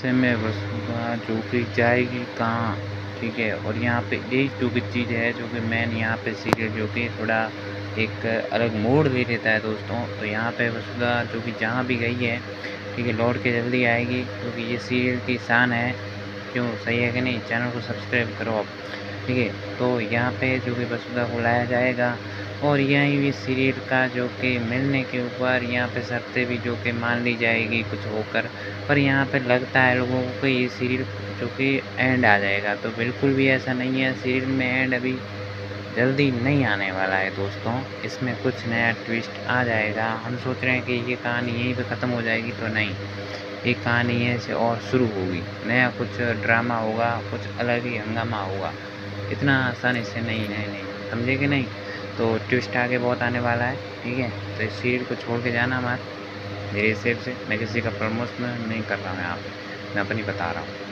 ऐसे में वसुधा जो कि जाएगी कहाँ, ठीक है। और यहाँ पे एक जो कि चीज़ है जो कि मेन यहाँ पे सीरियल जो कि थोड़ा एक अलग मोड़ ले लेता है दोस्तों। तो यहाँ पे वसुधा जो कि जहाँ भी गई है, ठीक है, लौट के जल्दी आएगी, क्योंकि ये सीरियल की शान है। क्यों, सही है कि नहीं? चैनल को सब्सक्राइब करो आप, ठीक है। तो यहाँ पे जो कि वसुधा को लाया जाएगा, और यहीं भी सीरियल का जो कि मिलने के ऊपर यहाँ पे शर्तें भी जो कि मान ली जाएगी कुछ होकर। पर यहाँ पे लगता है लोगों को कि ये सीरियल जो कि एंड आ जाएगा, तो बिल्कुल भी ऐसा नहीं है। सीरियल में एंड अभी जल्दी नहीं आने वाला है दोस्तों, इसमें कुछ नया ट्विस्ट आ जाएगा। हम सोच रहे हैं कि ये कहानी यहीं पे ख़त्म हो जाएगी, तो नहीं, ये कहानी यहीं से और शुरू होगी, नया कुछ ड्रामा होगा, कुछ अलग ही हंगामा होगा। इतना आसानी से नहीं, नहीं, नहीं, समझे कि नहीं? तो ट्विस्ट आगे बहुत आने वाला है, ठीक है। तो इस सीरियल को छोड़ के जाना मत मेरे हिसाब से। मैं किसी का प्रमोशन नहीं कर रहा हूँ यहाँ पे, मैं अपनी बता रहा हूँ।